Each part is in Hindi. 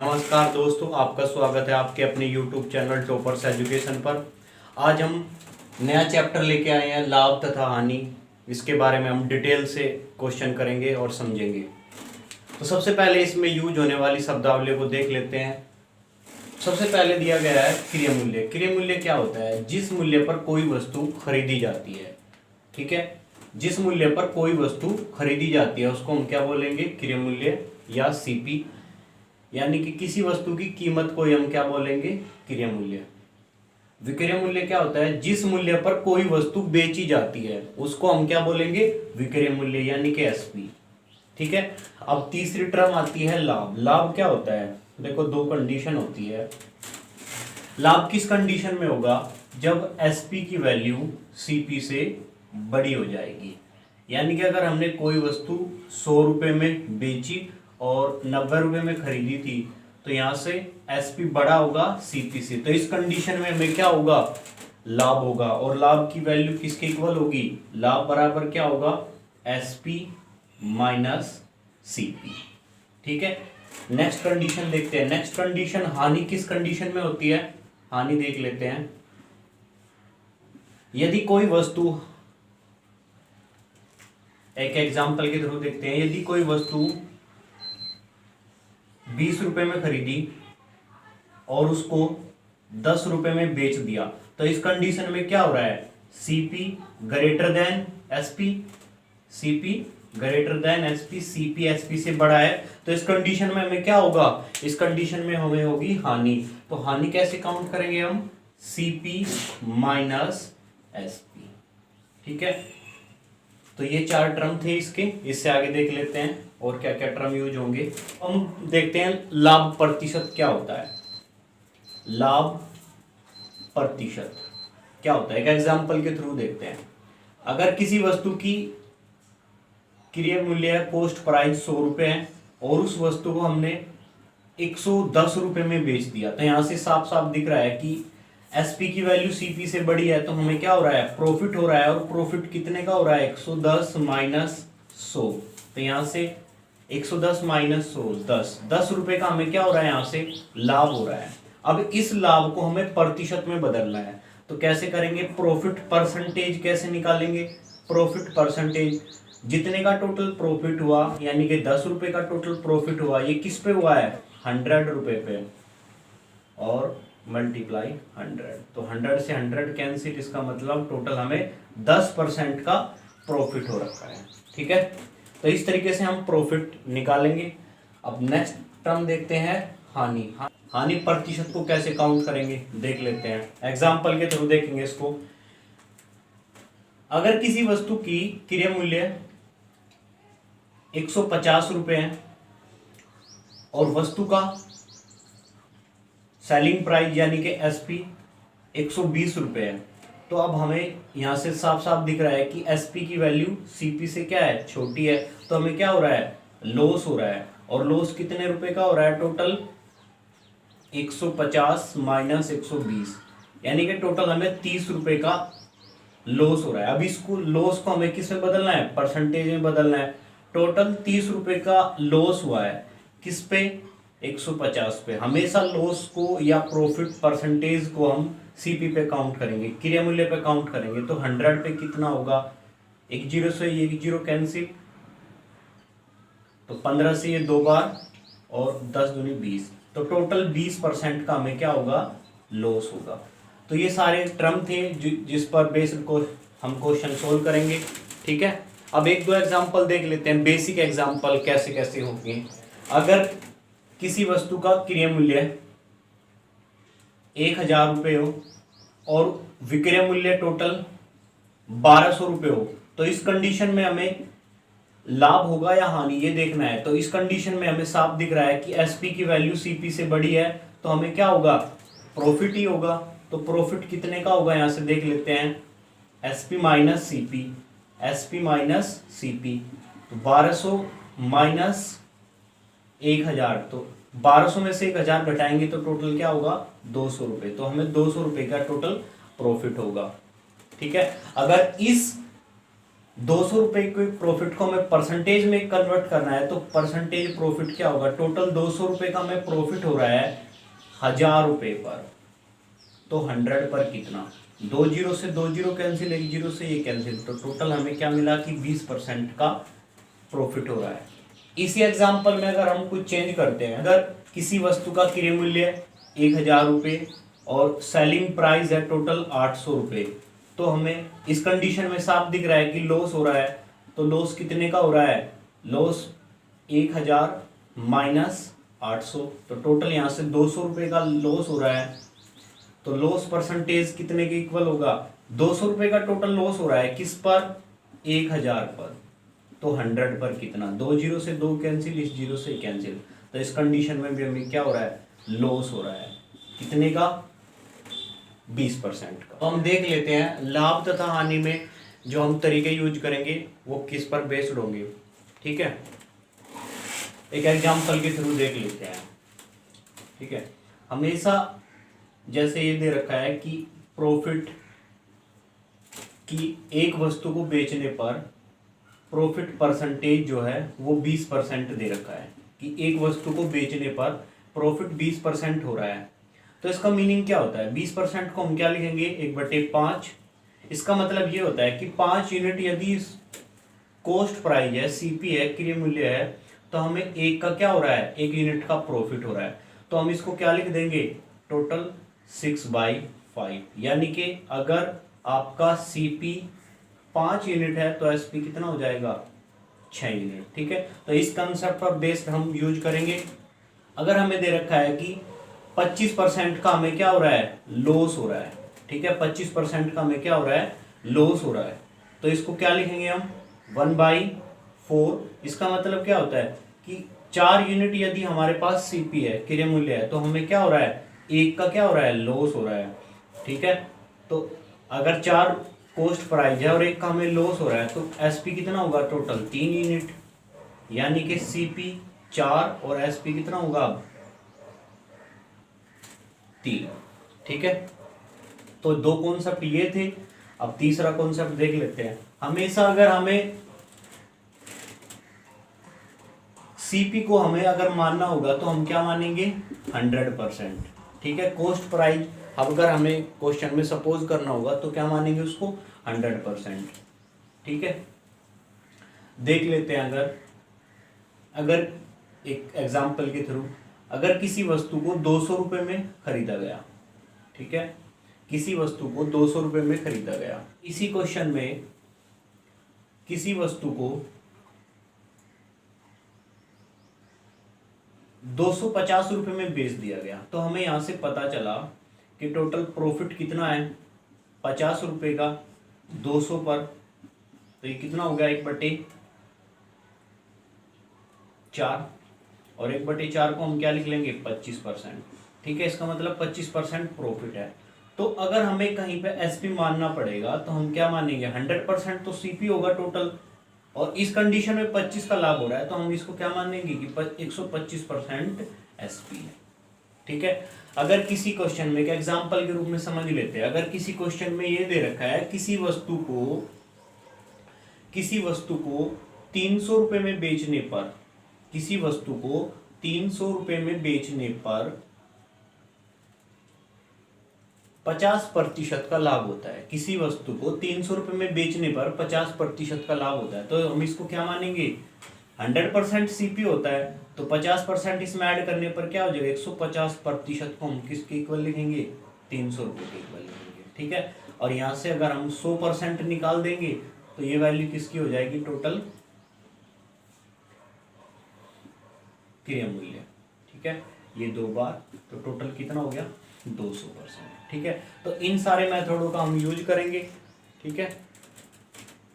नमस्कार दोस्तों, आपका स्वागत है आपके अपने YouTube चैनल टॉपर्स एजुकेशन पर। आज हम नया चैप्टर लेके आए हैं, लाभ तथा हानि। इसके बारे में हम डिटेल से क्वेश्चन करेंगे और समझेंगे। तो सबसे पहले इसमें यूज होने वाली शब्दावली को देख लेते हैं। सबसे पहले दिया गया है क्रय मूल्य। क्रय मूल्य क्या होता है? जिस मूल्य पर कोई वस्तु खरीदी जाती है, ठीक है, जिस मूल्य पर कोई वस्तु खरीदी जाती है उसको हम क्या बोलेंगे? क्रय मूल्य या सीपी। यानी कि किसी वस्तु की कीमत को हम क्या बोलेंगे? क्रय मूल्य। विक्रय मूल्य क्या होता है? जिस मूल्य पर कोई वस्तु बेची जाती है उसको हम क्या बोलेंगे? विक्रय मूल्य यानी कि एसपी। ठीक है। अब तीसरी टर्म आती है लाभ। लाभ क्या होता है? देखो, दो कंडीशन होती है। लाभ किस कंडीशन में होगा? जब एसपी की वैल्यू सीपी से बड़ी हो जाएगी। यानी कि अगर हमने कोई वस्तु 100 रुपए में बेची और 90 रुपए में खरीदी थी, तो यहां से एसपी बड़ा होगा सीपी से, तो इस कंडीशन में हमें क्या होगा? लाभ होगा। और लाभ की वैल्यू किसके इक्वल होगी? लाभ बराबर क्या होगा? SP minus CP. ठीक है। नेक्स्ट कंडीशन देखते हैं। नेक्स्ट कंडीशन हानि किस कंडीशन में होती है? हानि देख लेते हैं। यदि कोई वस्तु, एक एग्जांपल के थ्रू देखते हैं। यदि कोई वस्तु 20 रुपए में खरीदी और उसको 10 रुपए में बेच दिया, तो इस कंडीशन में क्या हो रहा है? CP greater than SP. CP greater than SP, CP SP से बड़ा है, तो इस कंडीशन में हमें क्या होगा? इस कंडीशन में हमें होगी हानि। तो हानि कैसे काउंट करेंगे हम? CP minus SP. ठीक है। तो ये चार टर्म थे इसके। इससे आगे देख लेते हैं और क्या क्या टर्म यूज होंगे। हम देखते हैं लाभ प्रतिशत क्या होता है। लाभ प्रतिशत क्या होता है? एक एग्जांपल के थ्रू देखते हैं। अगर किसी वस्तु की क्रय मूल्य कॉस्ट प्राइस 100 रुपए है और उस वस्तु को हमने 110 रुपए में बेच दिया, तो यहां से साफ साफ दिख रहा है कि एसपी की वैल्यू सीपी से बड़ी है, तो हमें क्या हो रहा है? प्रॉफिट हो रहा है। और प्रॉफिट कितने का हो रहा है? 110 माइनस 100। तो यहां से 110 माइनस 100 10 रुपए का हमें क्या हो रहा है? यहां से लाभ हो रहा है। अब इस लाभ को हमें प्रतिशत में बदलना है, तो कैसे करेंगे? प्रॉफिट परसेंटेज कैसे निकालेंगे? प्रॉफिट परसेंटेज, जितने का टोटल प्रॉफिट हुआ, यानी कि 10 रुपए का टोटल प्रॉफिट हुआ, ये किस पे हुआ है? 100 रुपए पे, और मल्टीप्लाई 100। तो 100 से 100 कैंसिल, इसका मतलब टोटल हमें 10% का प्रॉफिट हो रखा है। ठीक है। तो इस तरीके से हम प्रॉफिट निकालेंगे। अब नेक्स्ट टर्म देखते हैं हानि। हानि प्रतिशत को कैसे काउंट करेंगे देख लेते हैं। एग्जांपल के थ्रू देखेंगे इसको। अगर किसी वस्तु की क्रय मूल्य 150 रुपए है और वस्तु का सेलिंग प्राइस यानी कि एसपी 120 रुपए है, तो अब हमें यहां से साफ साफ दिख रहा है कि एसपी की वैल्यू सीपी से क्या है? छोटी है। तो हमें क्या हो रहा है? लॉस हो रहा है। और लॉस कितने रुपए का हो रहा है? टोटल 150 माइनस 120, यानी कि टोटल हमें 30 रुपए का लॉस हो रहा है। अब इसको लॉस को हमें किस में बदलना है? परसेंटेज में बदलना है। टोटल 30 रुपए का लॉस हुआ है, किस पे? 150 पे। हमेशा लॉस को या प्रॉफिट परसेंटेज को हम सीपी पे काउंट करेंगे, क्रय मूल्य पे काउंट करेंगे। तो 100 पे कितना होगा? एक जीरो से एक जीरो कैंसिल, तो 15 से ये 2 बार, और 10 दूनी 20, तो टोटल 20% का हमें क्या होगा? लॉस होगा। तो ये सारे टर्म थे जिस पर बेस्ड को हम क्वेश्चन सोल्व करेंगे। ठीक है। अब एक दो एग्जांपल देख लेते हैं, बेसिक एग्जांपल कैसे कैसे होंगे। अगर किसी वस्तु का क्रय मूल्य 1000 रुपये हो और विक्रय मूल्य टोटल 1200 रुपये हो, तो इस कंडीशन में हमें लाभ होगा या हानि, ये देखना है। तो इस कंडीशन में हमें साफ दिख रहा है कि एसपी की वैल्यू सीपी से बड़ी है, तो हमें क्या होगा? प्रॉफिट ही होगा। तो प्रॉफिट कितने का होगा? यहां से देख लेते हैं। SP minus CP, SP minus CP, तो 1200 माइनस 1000, तो 1200 में से 1000 घटाएंगे तो टोटल क्या होगा? 200 रुपए। तो हमें 200 रुपए का टोटल प्रॉफिट होगा। ठीक है। अगर इस 200 रुपए के प्रॉफिट को हमें परसेंटेज में कन्वर्ट करना है, तो परसेंटेज प्रॉफिट क्या होगा? टोटल 200 रुपए का हमें प्रॉफिट हो रहा है 1000 रुपए पर, तो 100 पर कितना? 2 जीरो से 2 जीरो कैंसिल, 1 जीरो से ये कैंसिल, तो टोटल हमें क्या मिला कि 20% का प्रॉफिट हो रहा है। इसी एग्जाम्पल में अगर हम कुछ चेंज करते हैं, अगर किसी वस्तु का क्रय मूल्य 1000 रुपये और सेलिंग प्राइस है टोटल 800 रुपये, तो हमें इस कंडीशन में साफ दिख रहा है कि लॉस हो रहा है। तो लॉस कितने का हो रहा है? लॉस 1000 माइनस 800, तो टोटल यहाँ से 200 रुपये का लॉस हो रहा है। तो लॉस परसेंटेज कितने के इक्वल होगा? 200 रुपये का टोटल लॉस हो रहा है किस पर? 1000 पर, तो 100 पर कितना? 2 जीरो से 2 कैंसिल, इस जीरो से कैंसिल, तो इस कंडीशन में भी हमें क्या हो रहा है? लॉस हो रहा है। कितने का? 20% का। तो हम देख लेते हैं लाभ तथा हानि में जो हम तरीके यूज करेंगे वो किस पर बेस्ड होंगे। ठीक है, एक एग्जांपल के थ्रू देख लेते हैं। ठीक है, हमेशा जैसे ये दे रखा है कि प्रॉफिट की एक वस्तु को बेचने पर प्रॉफिट परसेंटेज जो है वो 20% दे रखा है, कि एक वस्तु को बेचने पर प्रॉफिट 20% हो रहा है। तो इसका मीनिंग क्या होता है? 20% को हम क्या लिखेंगे? 1/5। इसका मतलब ये होता है कि 5 यूनिट यदि कॉस्ट प्राइस है, सीपी है, क्रय मूल्य है, तो हमें एक का क्या हो रहा है? 1 यूनिट का प्रॉफिट हो रहा है। तो हम इसको क्या लिख देंगे? टोटल 6/5, यानी कि अगर आपका सीपी 5 यूनिट है तो एसपी कितना हो जाएगा? 6 यूनिट। ठीक है, तो इस कंसेप्ट पर बेस्ड हम यूज करेंगे। अगर हमें दे रखा है कि 25% का हमें क्या हो रहा है? लॉस हो रहा है। ठीक है, 25% का हमें क्या हो रहा है? लॉस हो रहा है, तो इसको क्या लिखेंगे हम? 1/4। इसका मतलब क्या होता है कि 4 यूनिट यदि हमारे पास सीपी है, क्रय मूल्य है, तो हमें क्या हो रहा है? एक का क्या हो रहा है? लॉस हो रहा है। ठीक है, तो अगर 4 कॉस्ट प्राइस है और एक का हमें लॉस हो रहा है, तो एसपी कितना होगा? टोटल 3 यूनिट, यानी कि सीपी 4 और एसपी कितना होगा? 3। ठीक है, तो 2 कॉन्सेप्ट ये थे। अब तीसरा कॉन्सेप्ट देख लेते हैं। हमेशा अगर हमें सीपी को हमें अगर मानना होगा तो हम क्या मानेंगे? 100%। ठीक है, कॉस्ट प्राइस अब अगर हमें क्वेश्चन में सपोज करना होगा तो क्या मानेंगे उसको? 100%। ठीक है, देख लेते हैं। अगर एक एग्जाम्पल के थ्रू, अगर किसी वस्तु को 200 रुपये में खरीदा गया, ठीक है, किसी वस्तु को 200 रुपये में खरीदा गया, इसी क्वेश्चन में किसी वस्तु को 250 रुपये में बेच दिया गया, तो हमें यहाँ से पता चला कि टोटल प्रॉफिट कितना है? 50 रुपये का 200 पर, तो ये कितना हो गया? 1/4, और 1/4 को हम क्या लिख लेंगे? 25%। ठीक है, इसका मतलब 25% प्रॉफिट है। तो अगर हमें कहीं पे एसपी मानना पड़ेगा तो हम क्या मानेंगे? 100% तो सीपी होगा टोटल, और इस कंडीशन में 25 का लाभ हो रहा है, तो हम इसको क्या मानेंगे कि 125% एसपी है। ठीक है, अगर किसी क्वेश्चन में, एक एग्जांपल के रूप में समझ लेते हैं, अगर किसी क्वेश्चन में ये दे रखा है किसी वस्तु को 300 रुपये में बेचने पर, किसी वस्तु को 300 रुपये में बेचने पर 50% का लाभ होता है। किसी वस्तु को 300 रुपये में बेचने पर 50% का लाभ होता है, तो हम इसको क्या मानेंगे? 100% सीपी होता है, तो 50% इसमें ऐड करने पर क्या हो जाएगा? 150% को हम किसके इक्वल लिखेंगे? 300 रुपये के इक्वल लिखेंगे। ठीक है, और यहाँ से अगर हम 100% निकाल देंगे तो ये वैल्यू किसकी हो जाएगी? टोटल क्रय मूल्य। ठीक है, ये 2 बार, तो टोटल कितना हो गया? 200%। ठीक है, तो इन सारे मेथडों का हम यूज करेंगे। ठीक है,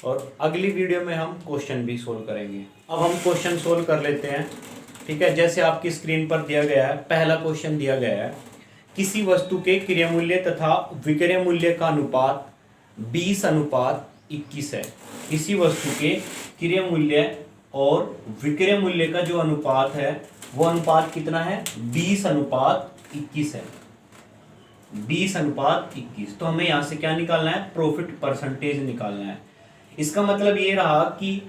और अगली वीडियो में हम क्वेश्चन भी सोल्व करेंगे। अब हम क्वेश्चन सोल्व कर लेते हैं। ठीक है, जैसे आपकी स्क्रीन पर दिया गया है, पहला क्वेश्चन दिया गया है, किसी वस्तु के क्रय मूल्य तथा विक्रय मूल्य का अनुपात 20:21 है। किसी वस्तु के क्रय मूल्य और विक्रय मूल्य का जो अनुपात है वो अनुपात कितना है? 20:21 है। 20:21। तो हमें यहां से क्या निकालना है? प्रॉफिट परसेंटेज निकालना है। इसका मतलब ये रहा कि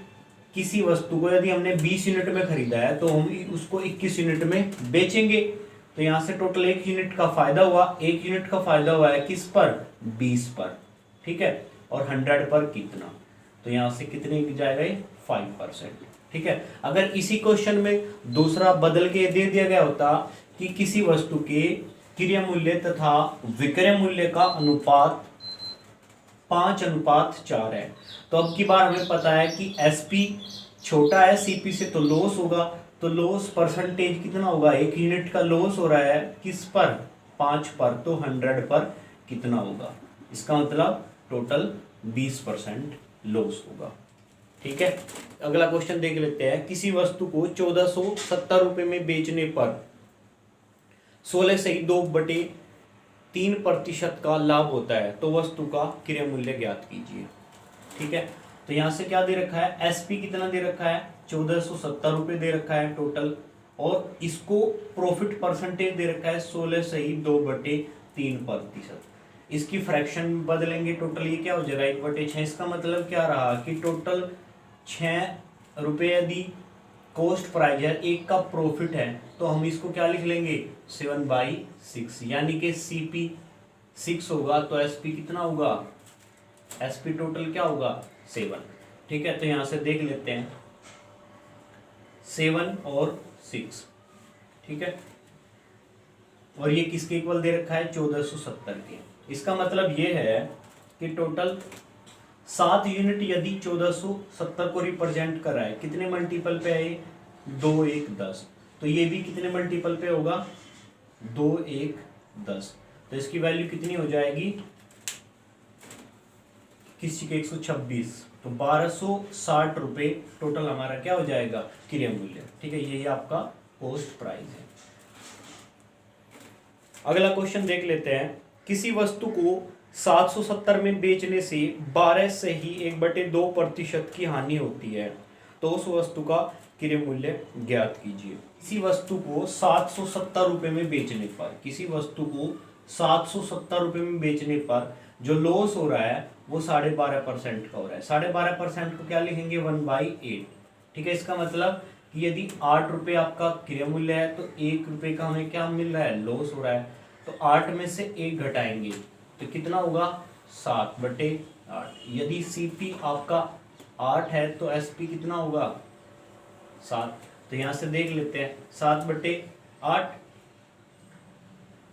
किसी वस्तु को यदि हमने 20 यूनिट में खरीदा है तो हम उसको 21 यूनिट में बेचेंगे। तो यहां से टोटल 1 यूनिट का फायदा हुआ। 1 यूनिट का फायदा हुआ है किस पर? 20 पर। ठीक है, और 100 पर कितना? तो यहां से कितने की जाएगा ये? 5%। ठीक है, अगर इसी क्वेश्चन में दूसरा बदल के दे दिया गया होता कि किसी वस्तु के क्रय मूल्य तथा विक्रय मूल्य का अनुपात 5:4 है, तो अब की बार हमें पता है कि एसपी छोटा है सीपी से, तो लॉस होगा। तो लॉस परसेंटेज कितना होगा? 1 यूनिट का लॉस हो रहा है किस पर? 5 पर, तो 100 पर कितना होगा? इसका मतलब टोटल 20% लॉस होगा। ठीक है, अगला क्वेश्चन देख लेते हैं। किसी वस्तु को 1470 रुपए में बेचने पर 16/2/3% का लाभ होता है, तो वस्तु का क्रय मूल्य ज्ञात कीजिए। ठीक है, तो यहां से क्या दे रखा है? एसपी कितना दे रखा है? 1470 रुपए दे रखा है टोटल, और इसको प्रॉफिट परसेंटेज दे रखा है 16/2/3%। इसकी फ्रैक्शन बदलेंगे, टोटल ये क्या हो जाएगा? 1/6। इसका मतलब क्या रहा कि टोटल 6 रुपए यदि कॉस्ट प्राइस है, एक का प्रॉफिट है, तो हम इसको क्या लिख लेंगे? 7/6, यानी कि सीपी 6 होगा, तो एसपी कितना होगा? एसपी टोटल क्या होगा? 7। ठीक है, तो यहां से देख लेते हैं 7 और 6। ठीक है, और ये किसके इक्वल दे रखा है? 1470 के। इसका मतलब ये है कि टोटल 7 यूनिट यदि 1470 को रिप्रेजेंट कर रहा है, कितने मल्टीपल पे है? 2 1 10। तो ये भी कितने मल्टीपल पे होगा? 2 1 10। तो इसकी वैल्यू कितनी हो जाएगी? किसी के 126, तो 1260 रुपए टोटल हमारा क्या हो जाएगा? क्रय मूल्य। ठीक है, यही आपका कॉस्ट प्राइस है। अगला क्वेश्चन देख लेते हैं। किसी वस्तु को 770 में बेचने से 12 से ही 1/2% की हानि होती है, तो उस वस्तु का क्रय मूल्य ज्ञात कीजिए। किसी वस्तु को 770 रुपए में बेचने पर, किसी वस्तु को 770 रुपए में बेचने पर जो लॉस हो रहा है वो 12.5% का हो रहा है। 12.5% को क्या लिखेंगे? 1/8। ठीक है, इसका मतलब कि यदि 8 रुपये आपका क्रय मूल्य है तो 1 रुपये का हमें क्या मिल रहा है? लॉस हो रहा है। तो 8 में से 1 घटाएंगे तो कितना होगा? 7/8। यदि सीपी आपका 8 है तो एसपी कितना होगा? 7। तो यहां से देख लेते हैं 7/8।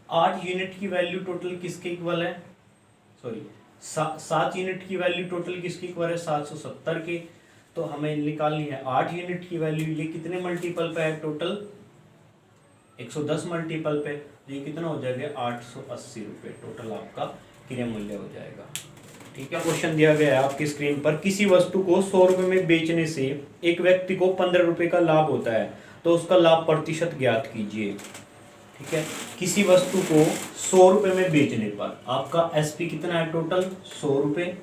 8 यूनिट की वैल्यू टोटल किसके इक्वल है? सॉरी, 7 यूनिट की वैल्यू टोटल किसकी इक्वल है? 770 के। तो हमें निकालनी है 8 यूनिट की वैल्यू। ये कितने मल्टीपल पे है? टोटल 110 मल्टीपल पे। ये कितना हो जाएगा? 880 रुपये टोटल आपका क्रय मूल्य हो जाएगा। ठीक है, क्वेश्चन दिया गया है आपकी स्क्रीन पर। किसी वस्तु को 100 रुपए में बेचने से एक व्यक्ति को 15 रुपए का लाभ होता है, तो उसका लाभ प्रतिशत ज्ञात कीजिए। ठीक है, किसी वस्तु को 100 रुपए में बेचने पर आपका एसपी कितना है? टोटल 100 रुपए,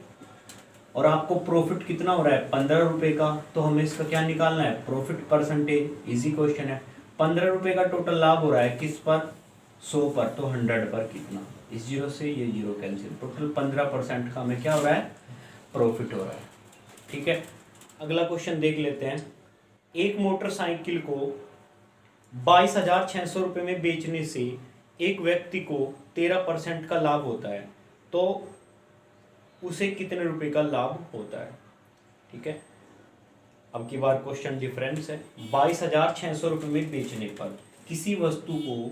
और आपको प्रॉफिट कितना हो रहा है? 15 रुपए का। तो हमें इसका क्या निकालना है? Profit percentage. इजी क्वेश्चन है। 15 रुपए का टोटल लाभ हो रहा है किस पर? 100 पर, तो 100 पर कितना? इस जीरो से ये जीरो कैंसिल, टोटल 15% का हमें क्या हो रहा है? प्रॉफिट हो रहा है। ठीक है, अगला क्वेश्चन देख लेते हैं। एक मोटरसाइकिल को 22,600 रुपये में बेचने से एक व्यक्ति को 13% का लाभ होता है, तो उसे कितने रुपए का लाभ होता है? ठीक है, अब की बार क्वेश्चन डिफरेंस है। 22,600 रुपये में बेचने पर, किसी वस्तु को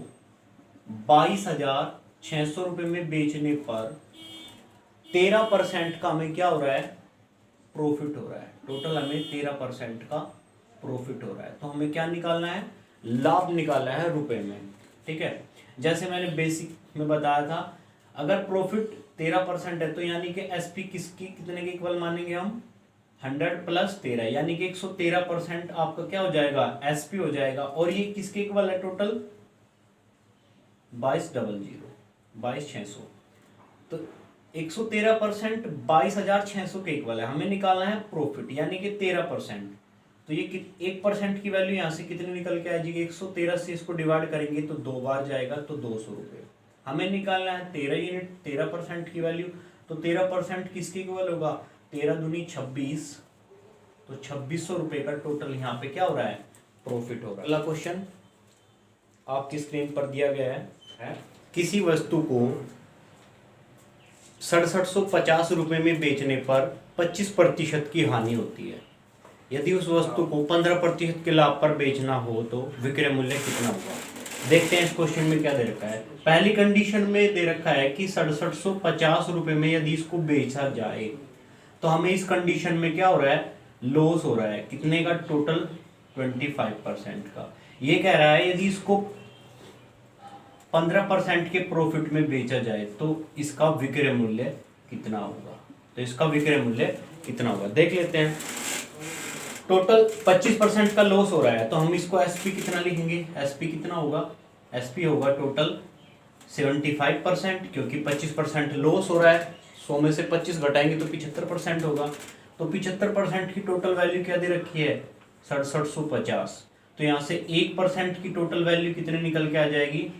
22,600 रुपये में बेचने पर 13% का हमें क्या हो रहा है? प्रॉफिट हो रहा है। टोटल हमें 13% का प्रॉफिट हो रहा है। तो हमें क्या निकालना है? लाभ निकालना है रुपए में। ठीक है, जैसे मैंने बेसिक में बताया था, अगर प्रॉफिट 13% है तो यानी कि एसपी किसकी कितने के इक्वल मानेंगे हम? 100 + 13, यानी कि 113% आपका क्या हो जाएगा? एसपी हो जाएगा। और ये किसके इक्वल है? टोटल 22,600। तो 113% 22,600 के इक्वल है। हमें निकालना है प्रॉफिट, यानी कि 13%। तो ये 1% की वैल्यू यहाँ से कितनी निकल के आ जाएगी? 113 से इसको डिवाइड करेंगे तो 2 बार जाएगा, तो 200 रुपये। हमें निकालना है 13 यूनिट, 13% की वैल्यू। तो 13% किसके इक्वल होगा? 13 दूनी 26, तो 2600 रुपए का टोटल यहाँ पे क्या हो रहा है, प्रॉफिट हो रहा है। अगला क्वेश्चन आपकी स्क्रीन पर दिया गया है, किसी वस्तु को 6750 रुपए में बेचने पर 25% की हानि होती है। यदि उस वस्तु को 15% के लाभ पर बेचना हो तो विक्रय मूल्य कितना होगा। देखते हैं इस क्वेश्चन में क्या दे रखा है। पहली कंडीशन में दे रखा है कि 6750 रुपए में यदि इसको बेचा जाए तो हमें इस कंडीशन में क्या हो रहा है, लॉस हो रहा है। कितने का, टोटल 25% का। ये कह रहा है यदि इसको 15% के प्रॉफिट में बेचा जाए तो इसका विक्रय मूल्य कितना होगा। तो इसका विक्रय मूल्य कितना होगा देख लेते हैं। टोटल 25% का लॉस हो रहा है तो हम इसको एसपी कितना लिखेंगे, एसपी कितना होगा, एसपी होगा टोटल 75%, क्योंकि 25% लॉस हो रहा है। 100 में से 25 घटाएंगे तो 75% होगा। तो 75% की टोटल वैल्यू क्या दे रखी है, 6750। तो यहां से 1% की टोटल वैल्यू कितने निकल के आ जाएगी,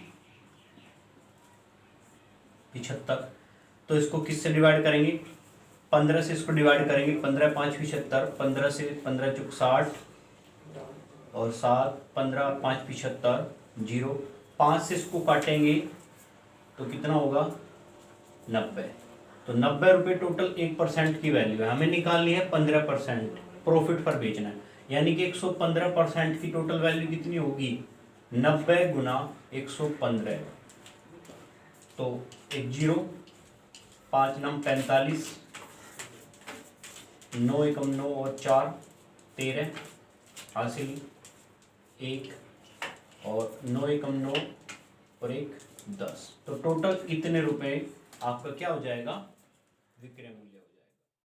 75। तो इसको किससे डिवाइड करेंगे, 15 से इसको डिवाइड करेंगे। 15 5 75, 15 से 15 चुक 60 और 7 15 5 75 0। 5 से इसको काटेंगे तो कितना होगा, 90। तो 90 रुपये टोटल 1% की वैल्यू है। हमें निकालनी है 15% प्रॉफिट पर बेचना है, यानी कि 115% की टोटल वैल्यू कितनी होगी, 90 गुना 115। तो 10, 5 9 45, 9 एकम 9 और 4 13, हासिल 1 और 9 एकम 9 और 1 10। तो टोटल इतने रुपए आपका क्या हो जाएगा, विक्रय मूल्य।